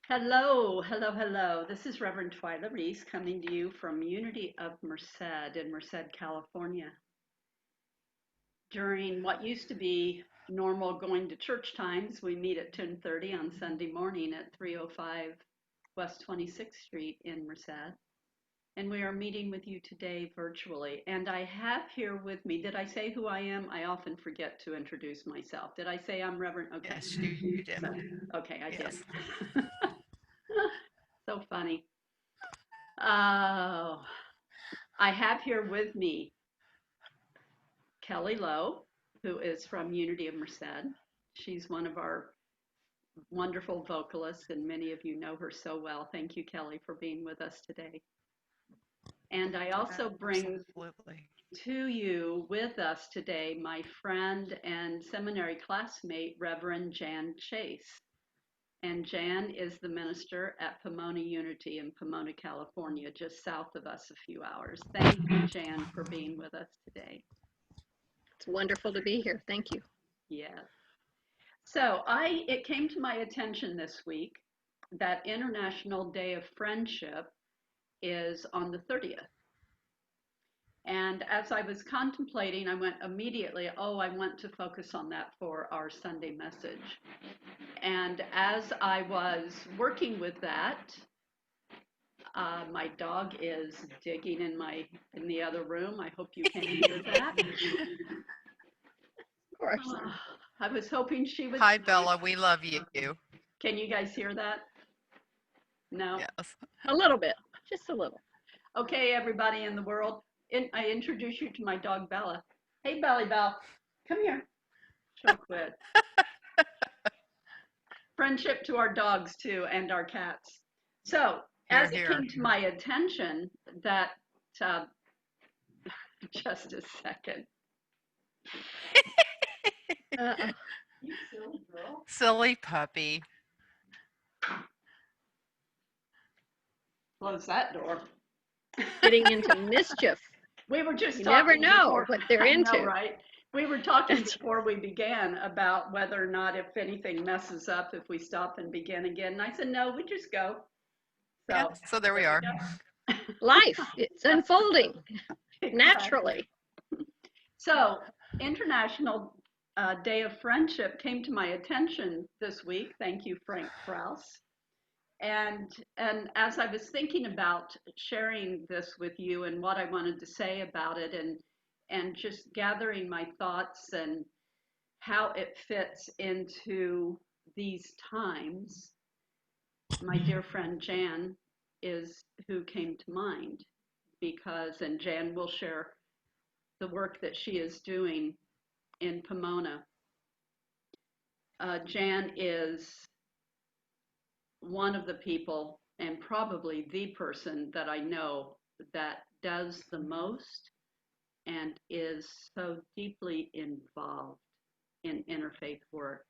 Hello, hello, hello. This is Reverend Twyla Reece coming to you from Unity of Merced in Merced, California. During what used to be normal going to church times, we meet at 10:30 on Sunday morning at 305 West 26th Street in Merced. And we are meeting with you today virtually. And I have here with me, did I say who I am? I often forget to introduce myself. Did I say I'm Reverend? Okay. Yes, you did. So, okay, I Yes. did. So funny. Oh, I have here with me Kelly Lowe, who is from Unity of Merced. She's one of our wonderful vocalists, and many of you know her so well. Thank you, Kelly, for being with us today. And I also bring Absolutely. to you with us today my friend and seminary classmate, Reverend Jan Chase. And Jan is the minister at Pomona Unity in Pomona, California, just south of us a few hours. Thank you, Jan, for being with us today. It's wonderful to be here. Thank you. Yes. So it came to my attention this week that International Day of Friendship is on the 30th. And as I was contemplating, I went immediately, I want to focus on that for our Sunday message. And as I was working with that, my dog is digging in the other room. I hope you can hear that. Of course. I was hoping she would. Hi, Bella. We love you. Can you guys hear that? No? Yes. A little bit, just a little. Okay, everybody in the world. I introduce you to my dog, Bella. Hey, Belly Bell, come here. She'll quit. Friendship to our dogs, too, and our cats. So, as it came to my attention that, just a second. You silly girl. Silly puppy. Close that door. Getting into mischief. We were just You talking never know before, what they're into. I know, right? We were talking before we began about whether or not if anything messes up if we stop and begin again. And I said, no, we just go. So there we are. Life, it's unfolding Exactly. naturally. So, International Day of Friendship came to my attention this week. Thank you, Frank Krause. And as I was thinking about sharing this with you and what I wanted to say about it and just gathering my thoughts and how it fits into these times, my dear friend Jan is who came to mind and Jan will share the work that she is doing in Pomona. Jan is one of the people and probably the person that I know that does the most and is so deeply involved in interfaith work.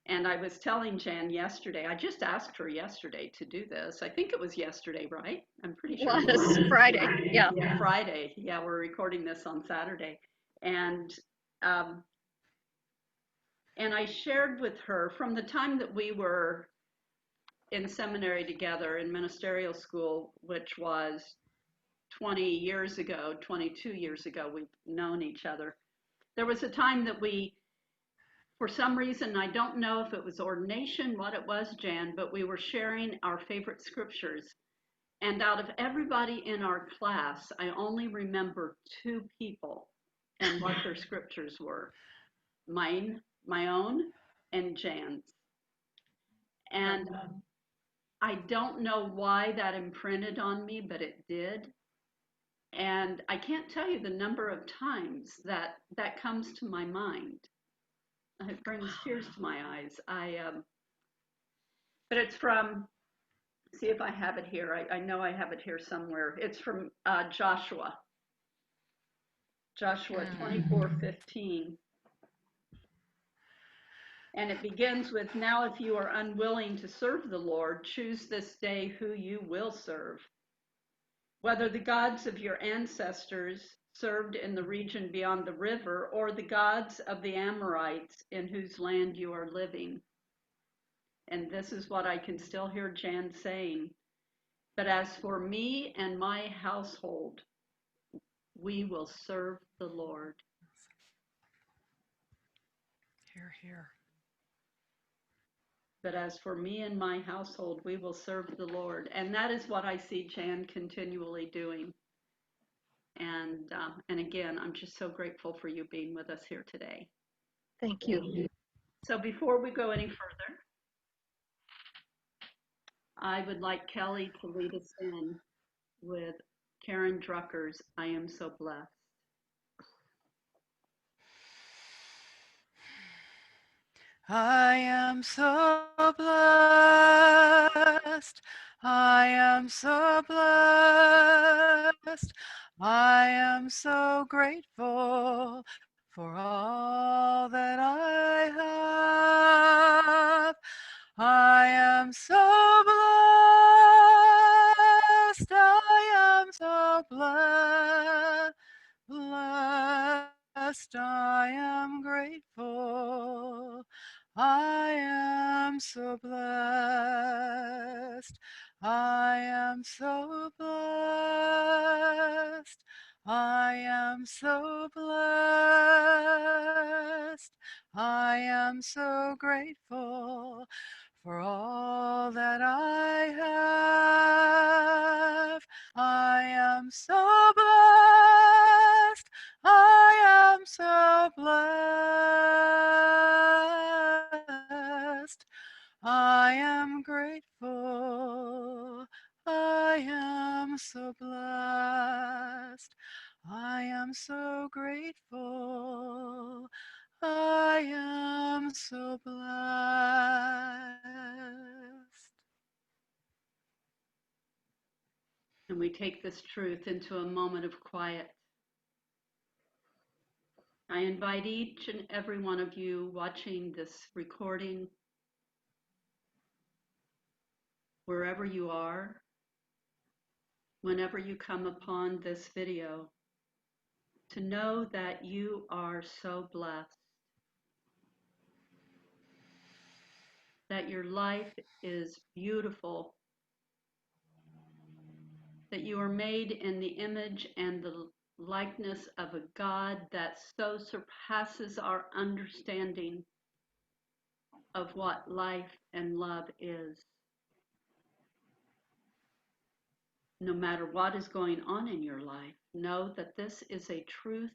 And I was telling Jan yesterday, I just asked her yesterday to do this. I think it was yesterday, right? I'm pretty sure it was Friday. Yeah. Friday. Yeah, we're recording this on Saturday. And I shared with her from the time that we were in seminary together in ministerial school, which was 20 years ago, 22 years ago, we've known each other. There was a time that we, for some reason, I don't know if it was ordination, what it was, Jan, but we were sharing our favorite scriptures. And out of everybody in our class, I only remember two people and what their scriptures were. Mine, my own, and Jan's. And I don't know why that imprinted on me, but it did. And I can't tell you the number of times that comes to my mind. It brings tears to my eyes. But it's from, see if I have it here. I know I have it here somewhere. It's from Joshua 24:15. And it begins with, now if you are unwilling to serve the Lord, choose this day who you will serve. Whether the gods of your ancestors served in the region beyond the river, or the gods of the Amorites in whose land you are living. And this is what I can still hear Jan saying. But as for me and my household, we will serve the Lord. Hear, hear. But as for me and my household, we will serve the Lord. And that is what I see Jan continually doing. And again, I'm just so grateful for you being with us here today. Thank you. So before we go any further, I would like Kelly to lead us in with Karen Drucker's I Am So Blessed. I am so blessed. I am so blessed. I am so grateful for all that I have. I am so blessed. I am so blessed. I am grateful. I am so blessed. I am so blessed. I am so blessed. I am so grateful for all that I have. I am so blessed. I am so blessed. I am grateful. I am so blessed. I am so grateful. I am so blessed. And we take this truth into a moment of quiet. I invite each and every one of you watching this recording, wherever you are, whenever you come upon this video, to know that you are so blessed, that your life is beautiful, that you are made in the image and the likeness of a God that so surpasses our understanding of what life and love is. No matter what is going on in your life, know that this is a truth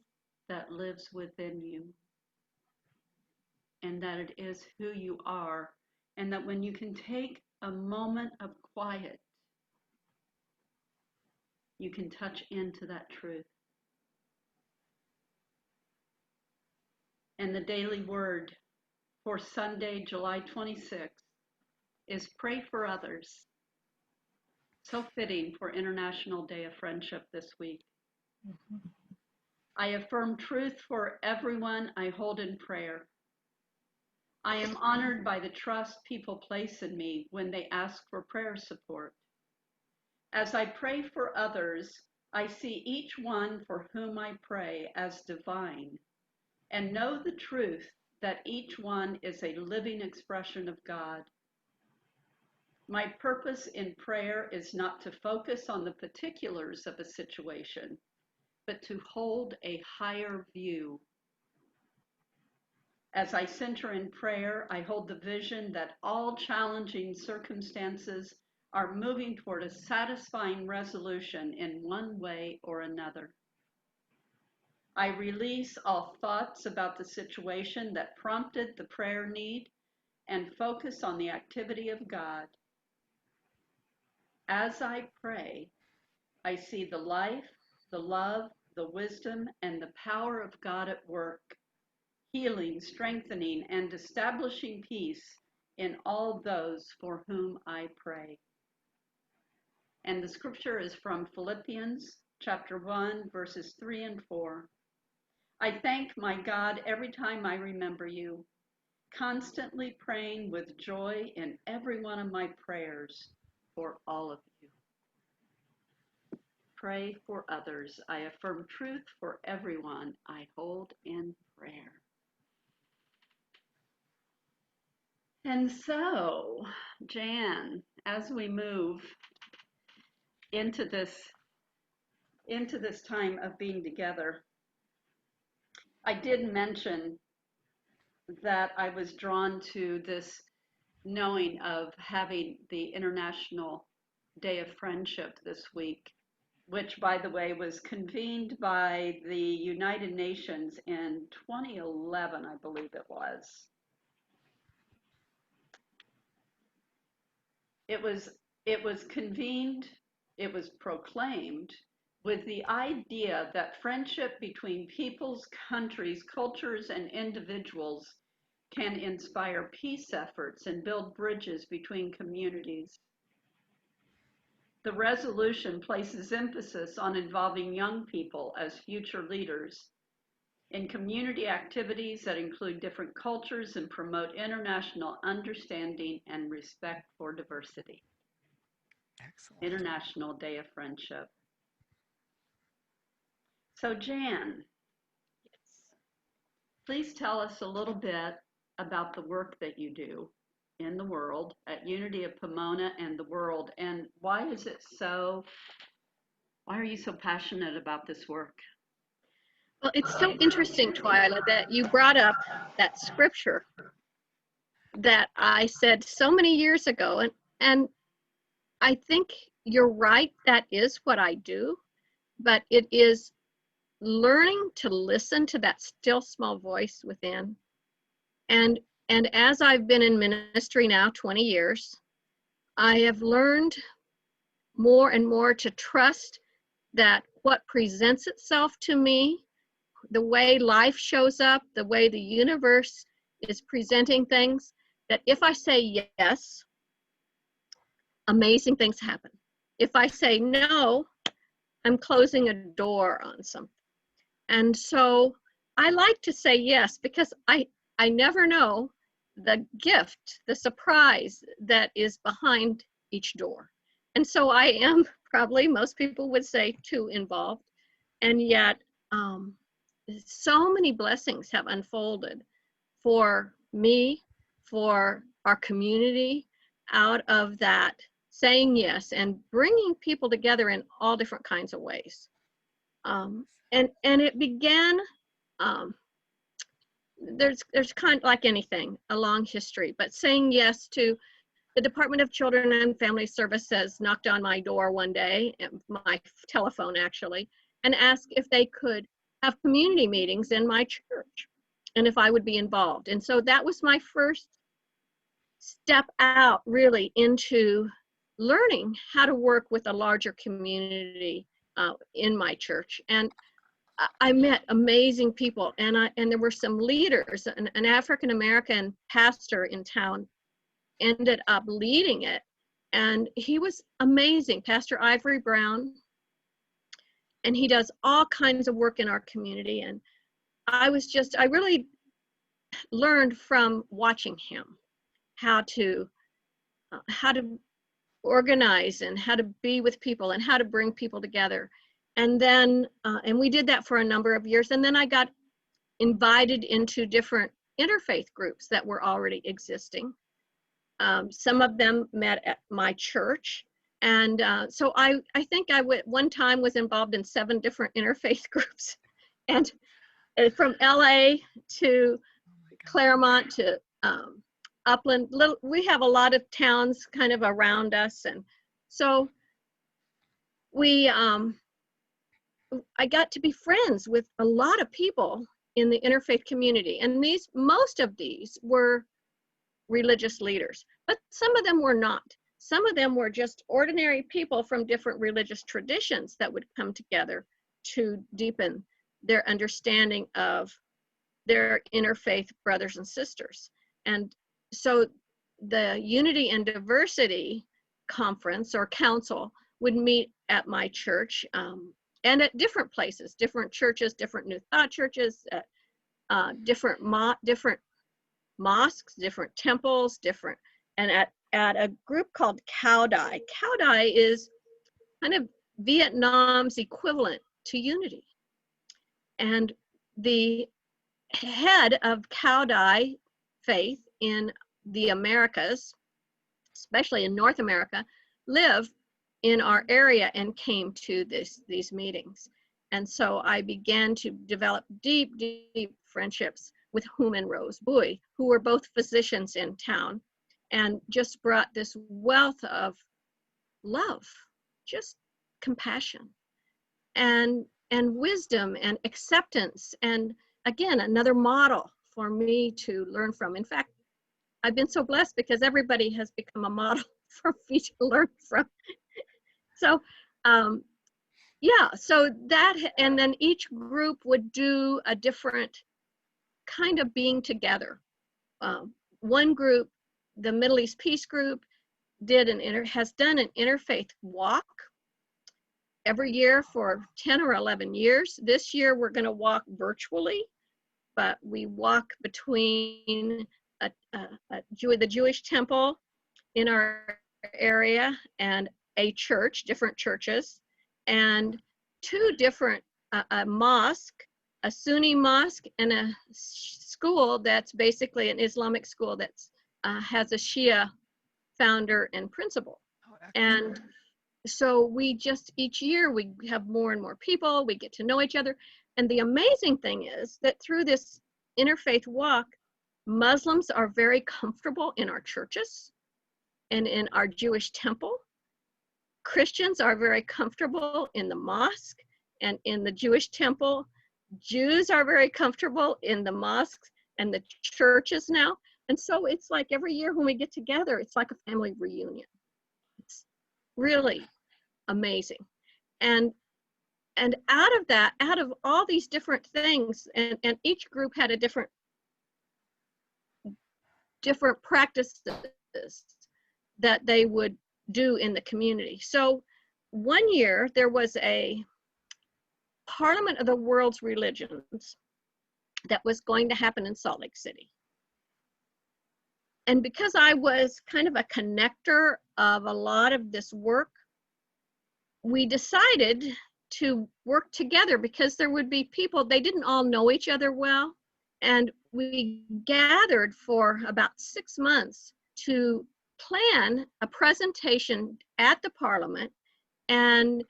that lives within you, and that it is who you are, and that when you can take a moment of quiet, you can touch into that truth. And the daily word for Sunday, July 26th is pray for others. So fitting for International Day of Friendship this week. I affirm truth for everyone I hold in prayer. I am honored by the trust people place in me when they ask for prayer support. As I pray for others, I see each one for whom I pray as divine and know the truth that each one is a living expression of God. My purpose in prayer is not to focus on the particulars of a situation, but to hold a higher view. As I center in prayer, I hold the vision that all challenging circumstances are moving toward a satisfying resolution in one way or another. I release all thoughts about the situation that prompted the prayer need and focus on the activity of God. As I pray, I see the life, the love, the wisdom, and the power of God at work, healing, strengthening, and establishing peace in all those for whom I pray. And the scripture is from Philippians chapter 1, verses 3 and 4. I thank my God every time I remember you, constantly praying with joy in every one of my prayers for all of you. Pray for others. I affirm truth for everyone I hold in prayer. And so, Jan, as we move into this time of being together, I did mention that I was drawn to this knowing of having the International Day of Friendship this week, which, by the way, was convened by the United Nations in 2011, I believe it was. It was convened, it was proclaimed with the idea that friendship between peoples, countries, cultures, and individuals can inspire peace efforts and build bridges between communities. The resolution places emphasis on involving young people as future leaders in community activities that include different cultures and promote international understanding and respect for diversity. Excellent. International Day of Friendship. So Jan, please tell us a little bit about the work that you do in the world at Unity of Pomona and the world, and why are you so passionate about this work? Well, it's so interesting, Twyla, that you brought up that scripture that I said so many years ago, and I think you're right, that is what I do, but it is learning to listen to that still small voice within. And as I've been in ministry now 20 years, I have learned more and more to trust that what presents itself to me, the way life shows up, the way the universe is presenting things, that if I say yes, amazing things happen. If I say no, I'm closing a door on something. And so I like to say yes, because I never know the gift, the surprise that is behind each door. And so I am probably, most people would say, too involved. And yet, so many blessings have unfolded for me, for our community, out of that saying yes and bringing people together in all different kinds of ways. And it began, there's kind of like anything, a long history, but saying yes to the Department of Children and Family Services knocked on my door one day, my telephone actually, and asked if they could have community meetings in my church and if I would be involved. And so that was my first step out really into learning how to work with a larger community in my church. And I met amazing people, and there were some leaders. An African-American pastor in town ended up leading it, and he was amazing, Pastor Ivory Brown, and he does all kinds of work in our community. And I really learned from watching him how to organize and how to be with people and how to bring people together. And then, and we did that for a number of years. And then I got invited into different interfaith groups that were already existing. Some of them met at my church. And so I think I one time was involved in 7 different interfaith groups. And from LA to Claremont to Upland, we have a lot of towns kind of around us. And so I got to be friends with a lot of people in the interfaith community. And most of these were religious leaders, but some of them were not. Some of them were just ordinary people from different religious traditions that would come together to deepen their understanding of their interfaith brothers and sisters. And so the Unity and Diversity Conference or Council would meet at my church and at different places, different churches, different New Thought churches, different mosques, different temples, and at a group called Cao Dai. Cao Dai is kind of Vietnam's equivalent to Unity. And the head of Cao Dai faith in the Americas, especially in North America, live in our area and came to these meetings. And so I began to develop deep, deep friendships with Whom and Rose Bowie, who were both physicians in town, and just brought this wealth of love, just compassion, and wisdom and acceptance. And again, another model for me to learn from. In fact, I've been so blessed because everybody has become a model for me to learn from. So, yeah, so that, and then each group would do a different kind of being together. One group, the Middle East Peace Group, has done an interfaith walk every year for 10 or 11 years. This year we're going to walk virtually, but we walk between the Jewish temple in our area and a church, different churches, and two different, a mosque, a Sunni mosque, and a school that's basically an Islamic school that's has a Shia founder and principal. Oh, And so we just, each year we have more and more people, we get to know each other. And the amazing thing is that through this interfaith walk, Muslims are very comfortable in our churches and in our Jewish temple. Christians are very comfortable in the mosque and in the Jewish temple. Jews are very comfortable in the mosques and the churches now. And so it's like every year when we get together, it's like a family reunion. It's really amazing. And out of that, out of all these different things, and each group had a different practices that they would do in the community. So one year there was a Parliament of the World's Religions that was going to happen in Salt Lake City. And because I was kind of a connector of a lot of this work, we decided to work together because there would be people, they didn't all know each other well. And we gathered for about 6 months to plan a presentation at the Parliament, and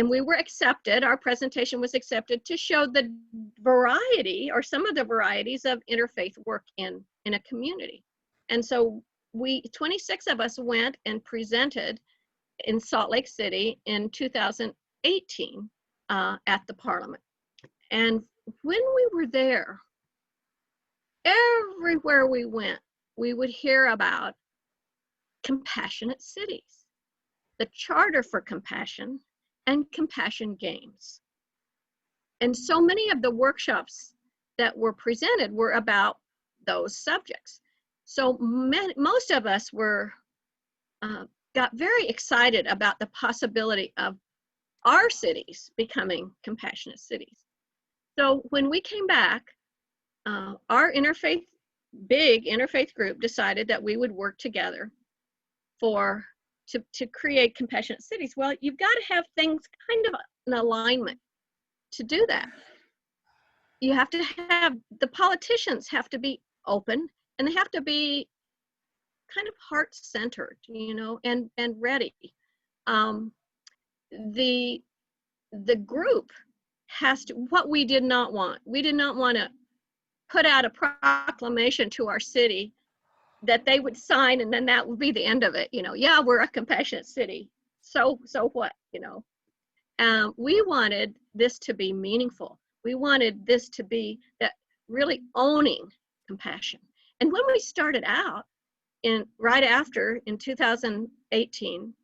we were accepted, our presentation was accepted to show the variety or some of the varieties of interfaith work in a community. And so 26 of us went and presented in Salt Lake City in 2018 at the Parliament. And when we were there, everywhere we went, we would hear about compassionate cities, the Charter for Compassion, and compassion games. And so many of the workshops that were presented were about those subjects. So most of us got very excited about the possibility of our cities becoming compassionate cities. So when we came back, our big interfaith group decided that we would work together to create compassionate cities. Well, you've got to have things kind of in alignment to do that. You have to have, the politicians have to be open, and they have to be kind of heart-centered, you know, and ready. The group has to, what we did not want to put out a proclamation to our city that they would sign, and then that would be the end of it. You know, yeah, we're a compassionate city. So what, you know? We wanted this to be meaningful. We wanted this to be that really owning compassion. And when we started out right after in 2018,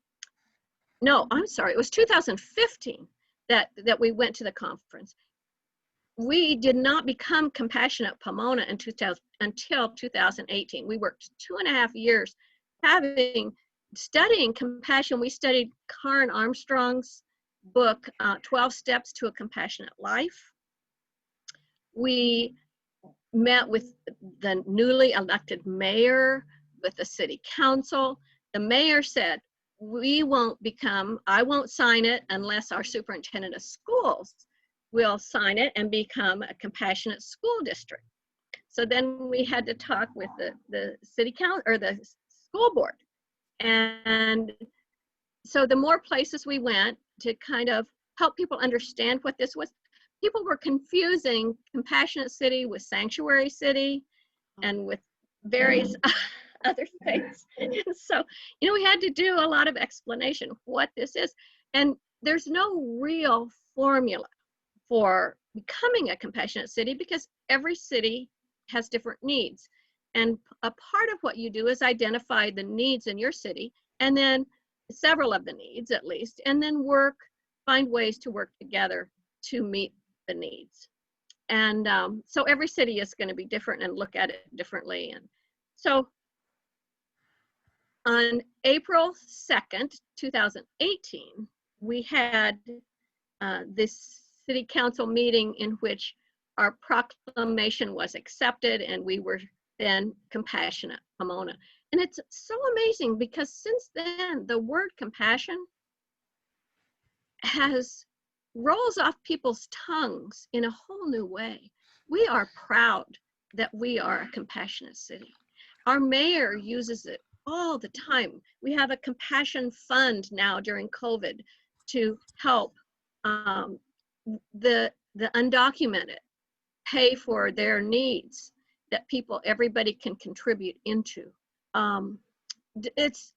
no, I'm sorry, it was 2015 that we went to the conference. We did not become Compassionate Pomona until 2018. We worked 2.5 years studying compassion. We studied Karen Armstrong's book, 12 Steps to a Compassionate Life. We met with the newly elected mayor, with the city council. The mayor said, I won't sign it unless our superintendent of schools will sign it and become a compassionate school district. So then we had to talk with the city council or the school board. And so the more places we went to kind of help people understand what this was, people were confusing Compassionate City with Sanctuary City and with various other things. And so, you know, we had to do a lot of explanation of what this is. And there's no real formula for becoming a compassionate city because every city has different needs. And a part of what you do is identify the needs in your city, and then several of the needs at least, and then find ways to work together to meet the needs. And so every city is going to be different and look at it differently. And so on April 2nd, 2018, we had this city council meeting in which our proclamation was accepted, and we were then Compassionate Pomona. And it's so amazing because since then, the word compassion rolls off people's tongues in a whole new way. We are proud that we are a compassionate city. Our mayor uses it all the time. We have a compassion fund now during COVID to help the undocumented pay for their needs that everybody can contribute into. It's,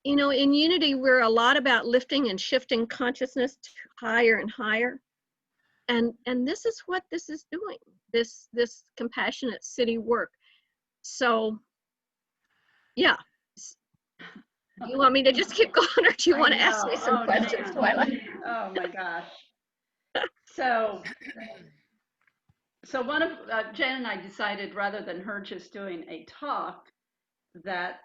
you know, in Unity, we're a lot about lifting and shifting consciousness to higher and higher. And this is what this is doing, this compassionate city work. So, yeah. You want me to just keep going, or do you want to ask me some questions, Twyla? Oh my gosh. So one of Jan and I decided, rather than her just doing a talk, that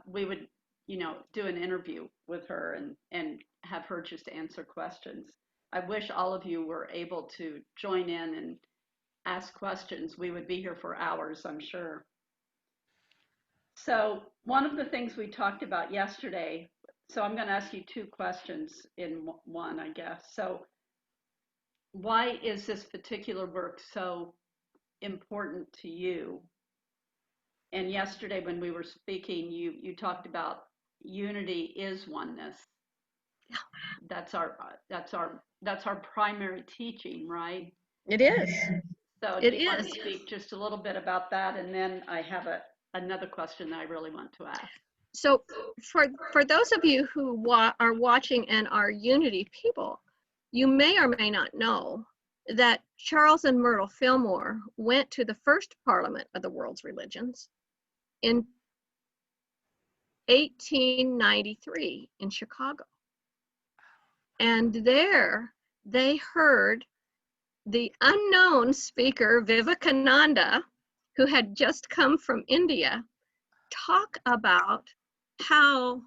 we would, you know, do an interview with her and have her just answer questions. I wish all of you were able to join in and ask questions. We would be here for hours, I'm sure. So one of the things we talked about yesterday, so I'm going to ask you two questions in one, I guess. So why is this particular work so important to you? And yesterday when we were speaking, you talked about unity is oneness. Yeah. That's our primary teaching, right? It is. So do you want to speak just a little bit about that? And then I have another question that I really want to ask. So for those of you who are watching and are Unity people, you may or may not know that Charles and Myrtle Fillmore went to the first Parliament of the World's Religions in 1893 in Chicago. And there they heard the unknown speaker, Vivekananda, who had just come from India, talk about how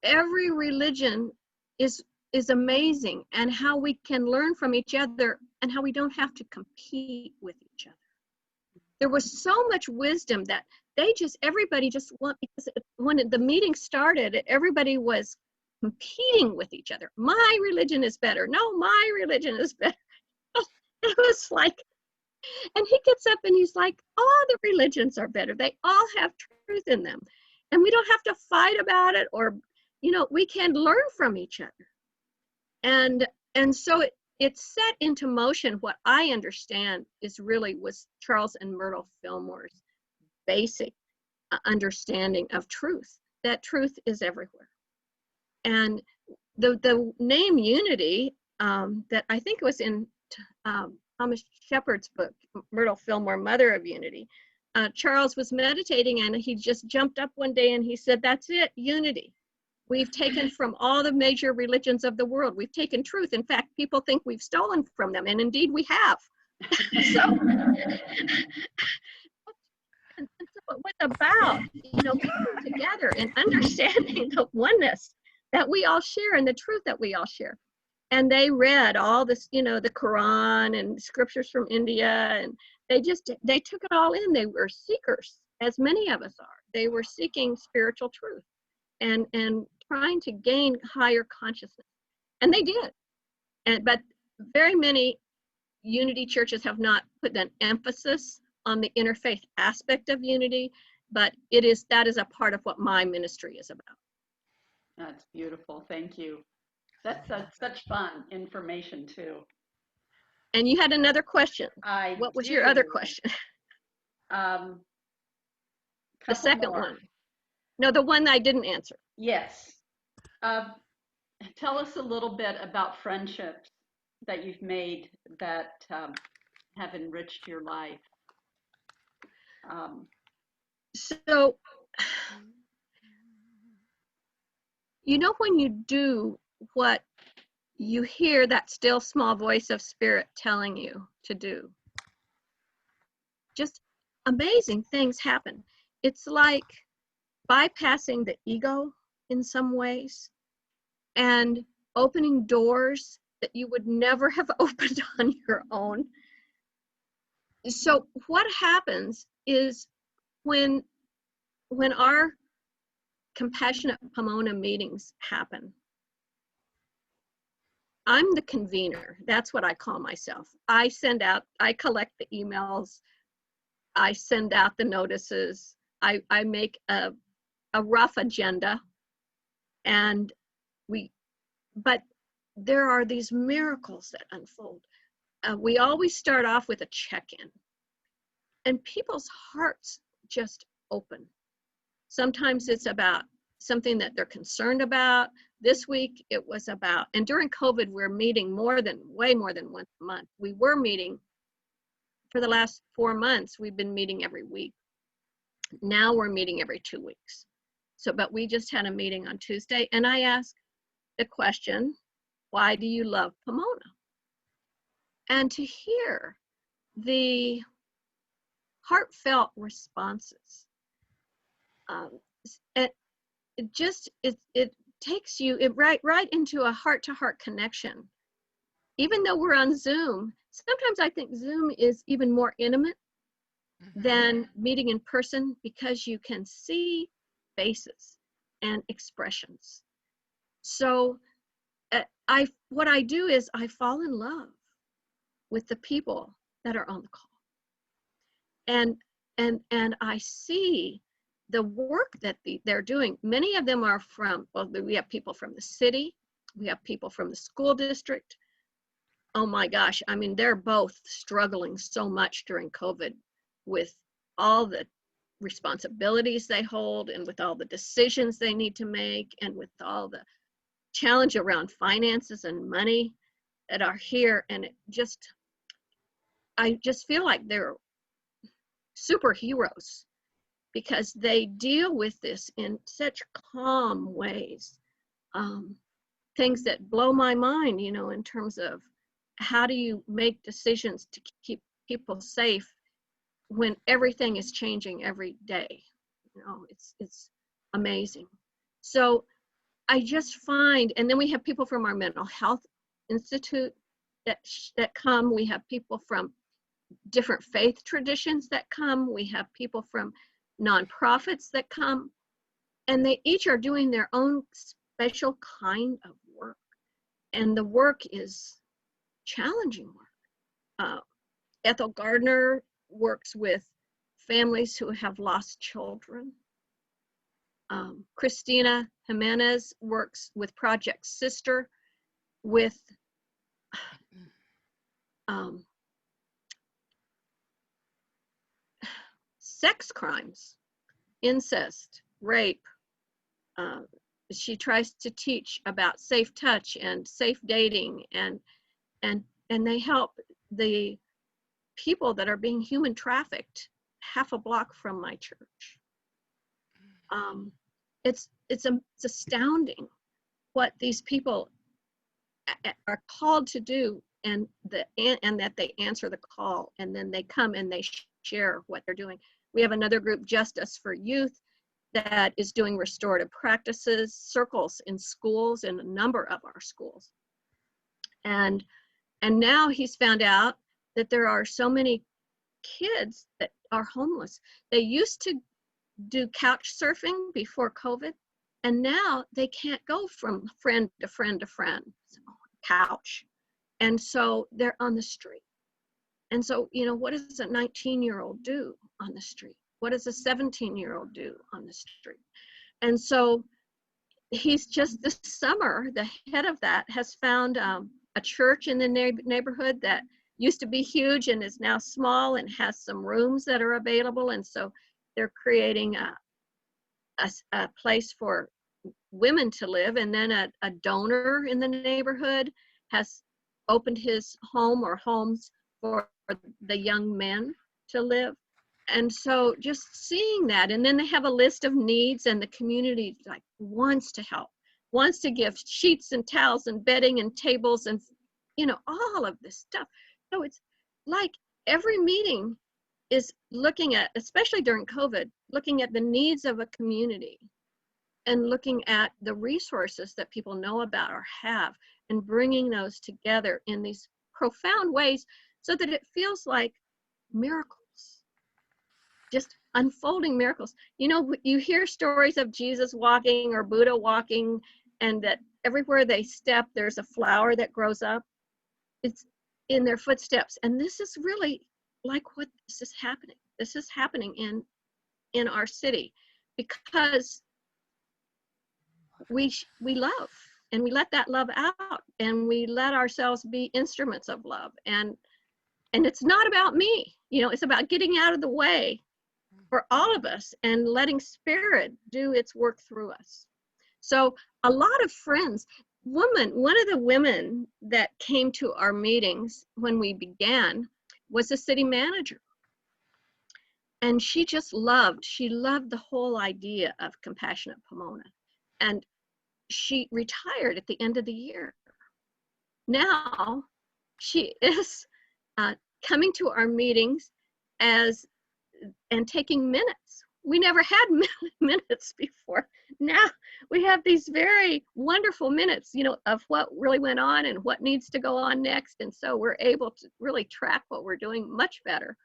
every religion is amazing and how we can learn from each other and how we don't have to compete with each other. There was so much wisdom that everybody just because when the meeting started, everybody was competing with each other. My religion is better. No, my religion is better. It was like, and he gets up and he's like, all the religions are better. They all have truth in them. And we don't have to fight about it, or, you know, we can learn from each other. And so it set into motion what I understand was Charles and Myrtle Fillmore's basic understanding of truth, that truth is everywhere. And the name Unity, that I think was in Thomas Shepard's book, Myrtle Fillmore, Mother of Unity, Charles was meditating and he just jumped up one day and he said, that's it, unity. We've taken from all the major religions of the world. We've taken truth. In fact, people think we've stolen from them, and indeed we have. So what's about, you know, coming together and understanding the oneness that we all share and the truth that we all share. And they read all this, you know, the Quran and scriptures from India, and they took it all in. They were seekers, as many of us are. They were seeking spiritual truth and trying to gain higher consciousness. And they did. But very many Unity churches have not put an emphasis on the interfaith aspect of unity, but that is a part of what my ministry is about. That's beautiful. Thank you. That's such fun information too. And you had another question. What was your other question? The second one. No, the one that I didn't answer. Yes. Tell us a little bit about friendships that you've made that have enriched your life. So, you know, when you do what you hear that still small voice of spirit telling you to do, just amazing things happen. It's like bypassing the ego in some ways and opening doors that you would never have opened on your own. So what happens is when our Compassionate Pomona meetings happen, I'm the convener. That's what I call myself. I collect the emails, I send out the notices, I make a rough agenda, but there are these miracles that unfold. We always start off with a check-in, and people's hearts just open. Sometimes it's about something that they're concerned about. This week it was about, and during COVID, we're meeting way more than once a month. We were meeting for the last 4 months. We've been meeting every week. Now we're meeting every 2 weeks. But we just had a meeting on Tuesday, and I asked the question, why do you love Pomona? And to hear the heartfelt responses, it takes you right into a heart-to-heart connection. Even though we're on Zoom, sometimes I think Zoom is even more intimate than meeting in person, because you can see faces and expressions. So what I do is I fall in love with the people that are on the call, and I see the work that they're doing. Many of them are we have people from the city, we have people from the school district. Oh my gosh, I mean, they're both struggling so much during COVID with all the responsibilities they hold, and with all the decisions they need to make, and with all the challenge around finances and money that are here. And I just feel like they're superheroes, because they deal with this in such calm ways. Things that blow my mind, in terms of how do you make decisions to keep people safe when everything is changing every day. It's amazing. So I just find, and then we have people from our mental health institute that come. We have people from different faith traditions that come. We have people from nonprofits that come, and they each are doing their own special kind of work. And the work is challenging work. Ethel Gardner works with families who have lost children. Christina Jimenez works with Project Sister with sex crimes, incest, rape. She tries to teach about safe touch and safe dating, and they help the people that are being human trafficked half a block from my church. It's astounding what these people are called to do, and that they answer the call, and then they come and they share what they're doing. We have another group, Justice for Youth, that is doing restorative practices, circles in schools, in a number of our schools. And now he's found out that there are so many kids that are homeless. They used to do couch surfing before COVID, and now they can't go from friend to friend to friend, couch. And so they're on the street. And so, what does a 19-year-old do on the street? What does a 17-year-old do on the street? And so he's just this summer, the head of that has found a church in the neighborhood that used to be huge and is now small and has some rooms that are available. And so they're creating a place for women to live. And then a donor in the neighborhood has opened his home or homes for the young men to live. And so just seeing that, and then they have a list of needs, and the community like wants to help, wants to give sheets and towels and bedding and tables and all of this stuff. So it's like every meeting is looking at, especially during COVID, looking at the needs of a community and looking at the resources that people know about or have, and bringing those together in these profound ways so that it feels like miracles, just unfolding miracles. You hear stories of Jesus walking or Buddha walking, and that everywhere they step, there's a flower that grows up. It's in their footsteps. And this is really like what this is happening. This is happening in our city because we love, and we let that love out, and we let ourselves be instruments of love. And it's not about me, it's about getting out of the way for all of us and letting Spirit do its work through us. So a lot of friends, one of the women that came to our meetings when we began was a city manager. And she loved the whole idea of Compassionate Pomona. And she retired at the end of the year. Now she is coming to our meetings and taking minutes. We never had minutes before. Now we have these very wonderful minutes, of what really went on and what needs to go on next. And so we're able to really track what we're doing much better.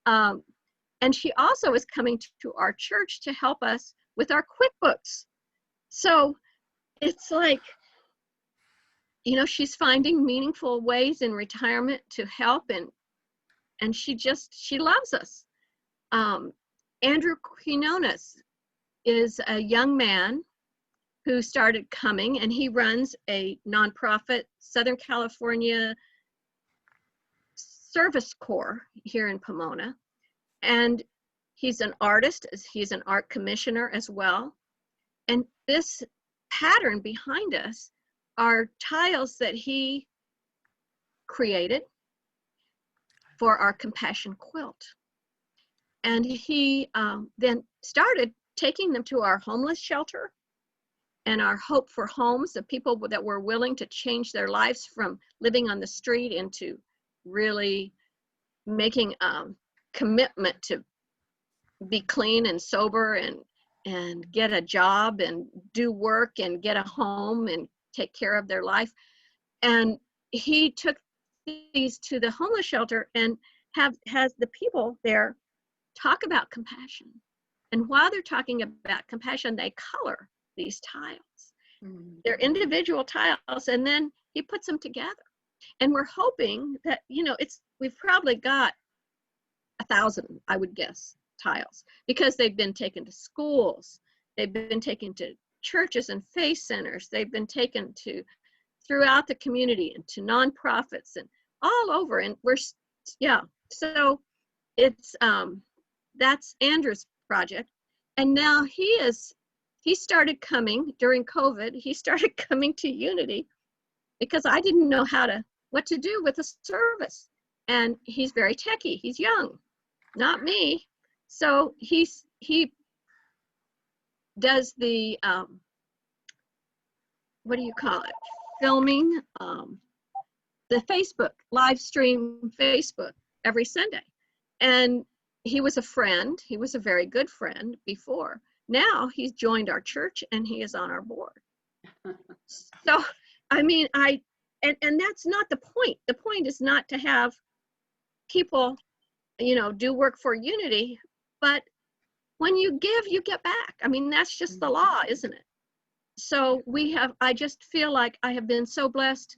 And she also is coming to our church to help us with our QuickBooks. So it's like, she's finding meaningful ways in retirement to help, and she loves us. Andrew Quinones is a young man who started coming, and he runs a nonprofit, Southern California Service Corps here in Pomona. And he's an artist, he's an art commissioner as well. And this pattern behind us are tiles that he created for our Compassion quilt. And he then started taking them to our homeless shelter and our Hope for Homes, the people that were willing to change their lives from living on the street into really making a commitment to be clean and sober and get a job and do work and get a home and take care of their life. And he took these to the homeless shelter and has the people there talk about compassion. And while they're talking about compassion, they color these tiles. Mm-hmm. They're individual tiles, and then he puts them together. And we're hoping that, we've probably got 1,000, I would guess, tiles, because they've been taken to schools, they've been taken to churches and faith centers, they've been taken to throughout the community and to nonprofits and all over. And so it's that's Andrew's project. And now he started coming during COVID. He started coming to Unity because I didn't know what to do with a service. And he's very techie. He's young, not me. So he does the what do you call it? Filming, the Facebook live stream Facebook every Sunday. And he was a friend. He was a very good friend before. Now he's joined our church and he is on our board. So, and that's not the point. The point is not to have people, do work for Unity, but when you give, you get back. That's just the law, isn't it? So I just feel like I have been so blessed.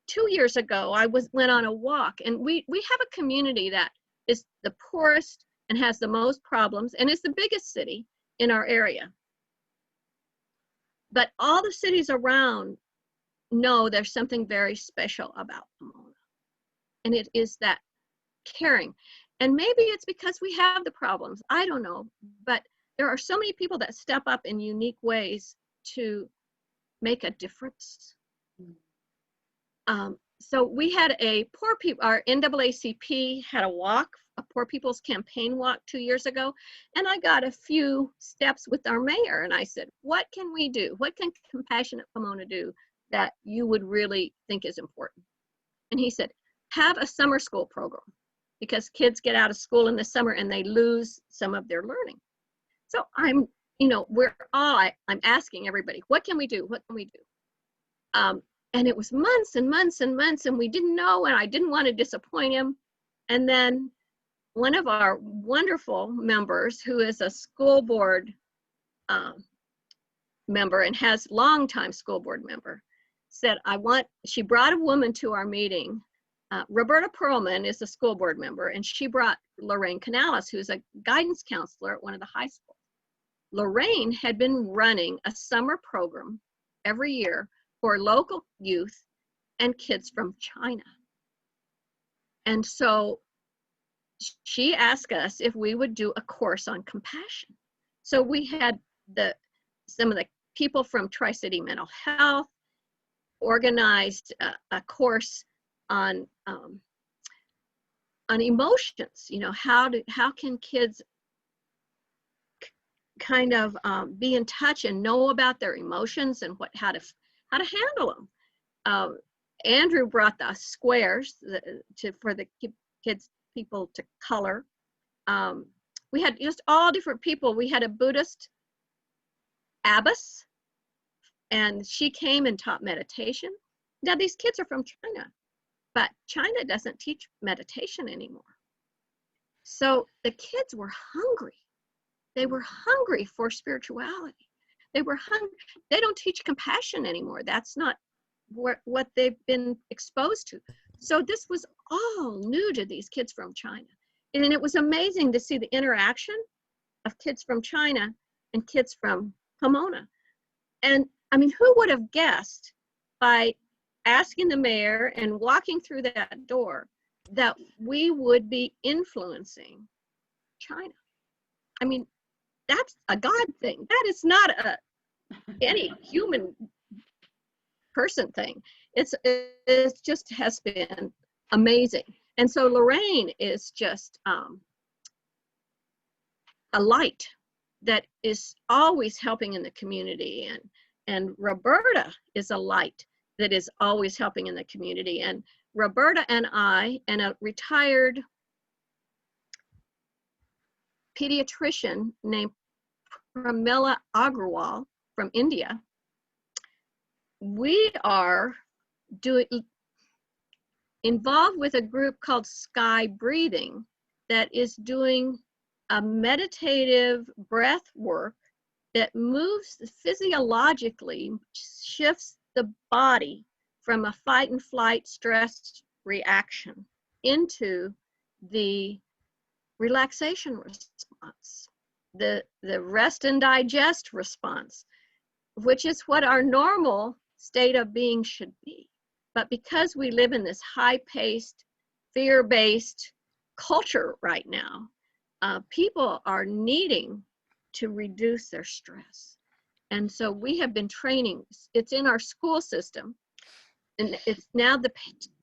2 years ago, I went on a walk, and we have a community that is the poorest and has the most problems and is the biggest city in our area. But all the cities around know there's something very special about Pomona. And it is that caring. And maybe it's because we have the problems. I don't know. But there are so many people that step up in unique ways to make a difference. So we had a poor people, our NAACP had a walk, a poor people's campaign walk 2 years ago. And I got a few steps with our mayor. And I said, what can we do? What can Compassionate Pomona do that you would really think is important? And he said, have a summer school program, because kids get out of school in the summer and they lose some of their learning. So I'm asking everybody, what can we do? What can we do? And it was months and months and months, and we didn't know, and I didn't want to disappoint him. And then one of our wonderful members, who is a school board member and has longtime school board member, said, she brought a woman to our meeting. Roberta Perlman is a school board member, and she brought Lorraine Canales, who's a guidance counselor at one of the high schools. Lorraine had been running a summer program every year for local youth and kids from China. And so she asked us if we would do a course on compassion. So we had some of the people from Tri-City Mental Health organized a course on emotions. How can kids kind of be in touch and know about their emotions and how to handle them. Andrew brought the squares for the people to color. We had just all different people. We had a Buddhist abbess, and she came and taught meditation. Now these kids are from China, but China doesn't teach meditation anymore. So the kids were hungry. They were hungry for spirituality. They were hungry. They don't teach compassion anymore. That's not what they've been exposed to. So this was all new to these kids from China. And it was amazing to see the interaction of kids from China and kids from Pomona. And I mean, who would have guessed by asking the mayor and walking through that door that we would be influencing China? I mean, that's a God thing. That is not any human person thing. It just has been amazing. And so Lorraine is just a light that is always helping in the community. And Roberta is a light that is always helping in the community. And Roberta and I and a retired pediatrician named Pramila Agrawal from India, we are involved with a group called Sky Breathing that is doing a meditative breath work that moves physiologically, shifts the body from a fight and flight stress reaction into the relaxation response, the rest and digest response, which is what our normal state of being should be. But because we live in this high-paced, fear-based culture right now, people are needing to reduce their stress. And so we have been training. It's in our school system. And it's now the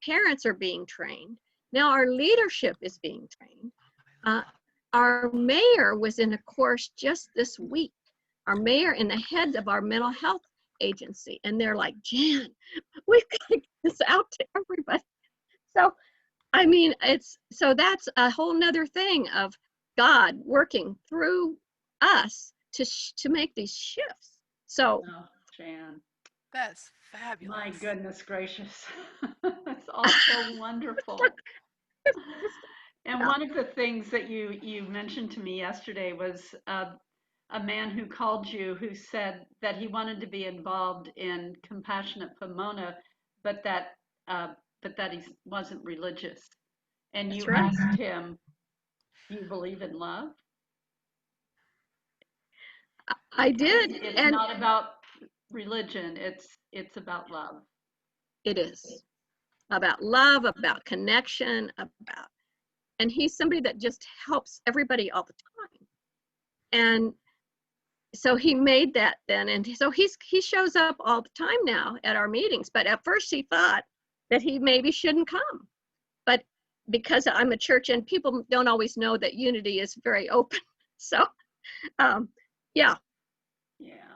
parents are being trained. Now our leadership is being trained. Our mayor was in a course just this week. Our mayor and the head of our mental health agency. And they're like, Jan, we've got to get this out to everybody. So, I mean, so that's a whole nother thing of God working through us to make these shifts. So, Oh, Jan. That's fabulous. My goodness gracious. That's all so wonderful. And one of the things that you mentioned to me yesterday was a man who called you who said that he wanted to be involved in Compassionate Pomona, but that but that he wasn't religious. And That's you right. asked him, "Do you believe in love?" I did, It's and not about religion. It's about love. it is about love, about connection, about, and he's somebody that just helps everybody all the time. And so he made that then, and so he shows up all the time now at our meetings. But at first he thought that he maybe shouldn't come, but because I'm a church and people don't always know that Unity is very open, so yeah.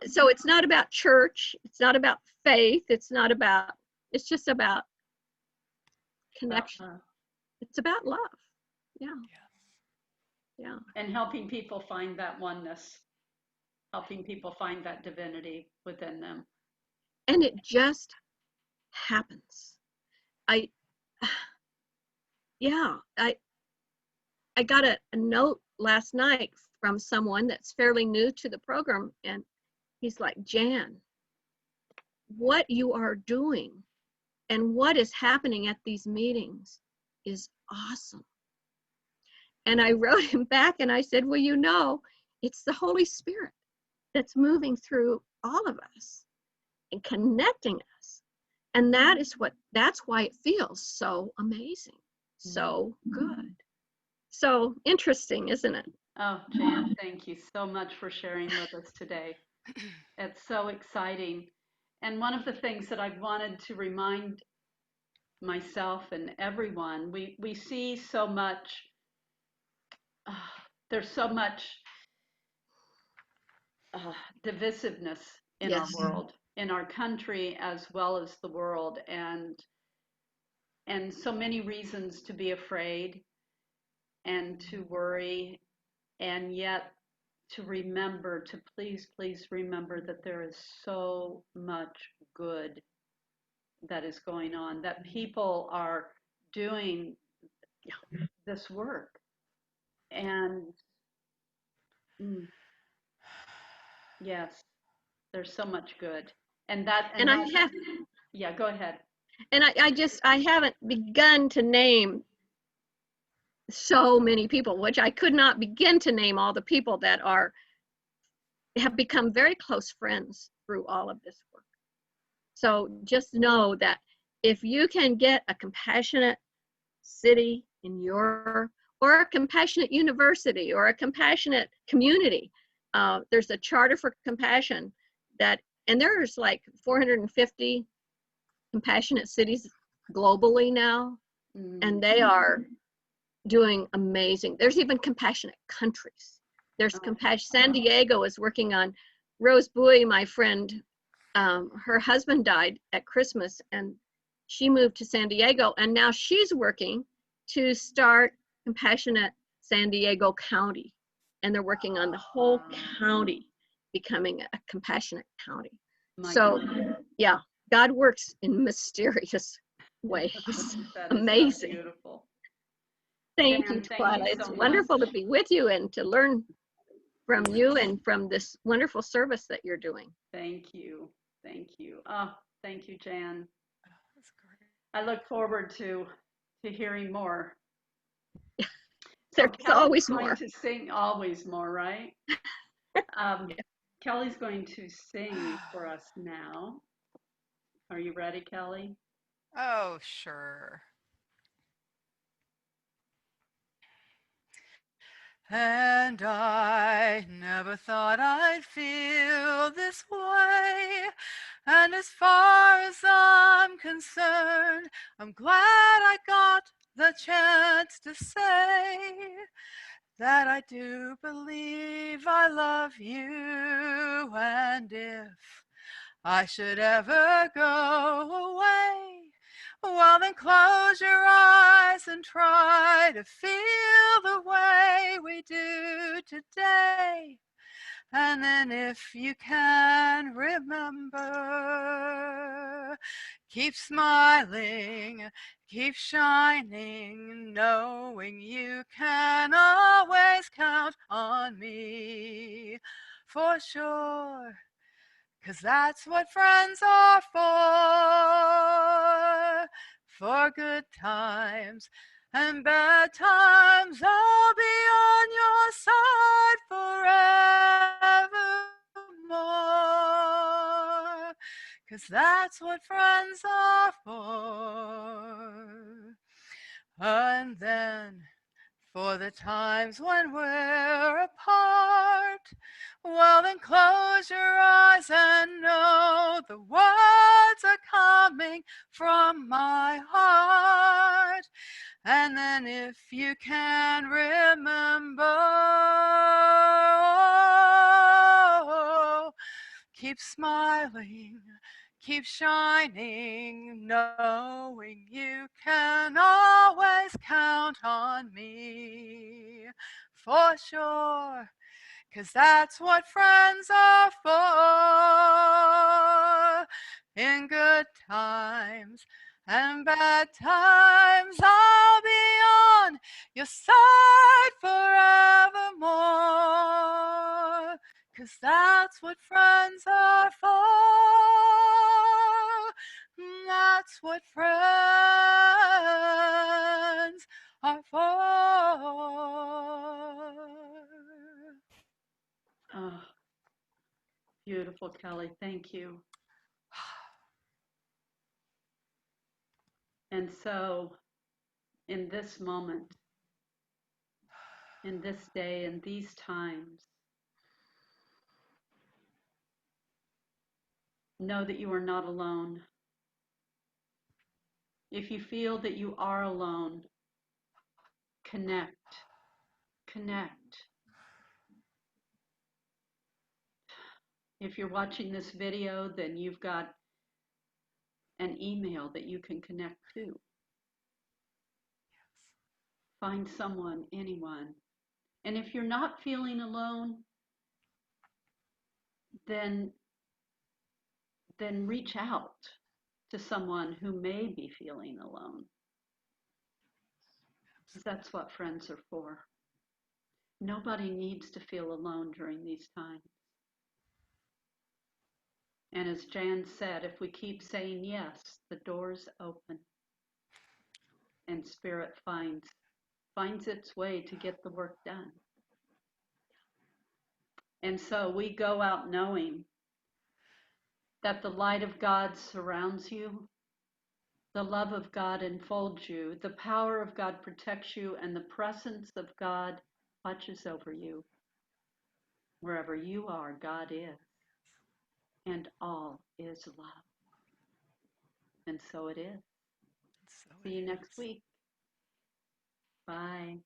So it's not about church, it's not about faith, it's just about connection. It's about love. Yeah. And helping people find that oneness, helping people find that divinity within them. And it just happens. I got a note last night from someone that's fairly new to the program, and he's like, Jan, what you are doing and what is happening at these meetings is awesome. And I wrote him back and I said, well, it's the Holy Spirit that's moving through all of us and connecting us. And that's why it feels so amazing, so good. So interesting, isn't it? Oh, Jan, thank you so much for sharing with us today. It's so exciting. And one of the things that I wanted to remind myself and everyone, we see so much, there's so much divisiveness in our world, in our country as well as the world, and so many reasons to be afraid and to worry, and yet to remember, to please remember that there is so much good that is going on, that people are doing this work. And yes, there's so much good. Yeah, go ahead. And I haven't begun to name so many people, which I could not begin to name all the people that have become very close friends through all of this work. So just know that if you can get a compassionate city or a compassionate university or a compassionate community, there's a charter for compassion and there's like 450 compassionate cities globally now, and they are doing amazing. There's even compassionate countries. There's compassion. San Diego is working on, Rose Bowie, my friend, her husband died at Christmas and she moved to San Diego, and now she's working to start Compassionate San Diego County, and they're working on the whole county becoming a compassionate county. Yeah, God works in mysterious ways. Amazing. So beautiful. Thank you, Twyla. It's wonderful to be with you and to learn from you and from this wonderful service that you're doing. Thank you. Oh, thank you, Jan. That's great. I look forward to hearing more. There's always more. To sing always more, right? Kelly's going to sing for us now. Are you ready, Kelly? Oh, sure. And I never thought I'd feel this way. And as far as I'm concerned, I'm glad I got the chance to say that I do believe I love you. And if I should ever go away, well, then close your eyes and try to feel the way we do today. And then if you can remember, keep smiling, keep shining, knowing you can always count on me for sure. 'Cause that's what friends are for. for good times and bad times. I'll be on your side forevermore, 'cause that's what friends are for. And then for the times when we're apart, well then close your eyes and know the words are coming from my heart. And then if you can remember, keep smiling, keep shining, knowing you can always count on me, for sure, 'cause that's what friends are for. In good times and bad times, I'll be on your side forevermore, 'cause that's what friends are for. That's what friends are for. Oh, beautiful, Kelly. Thank you. And so, in this moment, in this day, in these times, know that you are not alone. If you feel that you are alone, connect. If you're watching this video, then you've got an email that you can connect to. Find someone, anyone. And if you're not feeling alone, then reach out to someone who may be feeling alone. Because that's what friends are for. Nobody needs to feel alone during these times. And as Jan said, if we keep saying yes, the doors open and Spirit finds its way to get the work done. And so we go out knowing that the light of God surrounds you, the love of God enfolds you, the power of God protects you, and the presence of God watches over you. Wherever you are, God is, and all is love. And so it is. See you next week. Bye.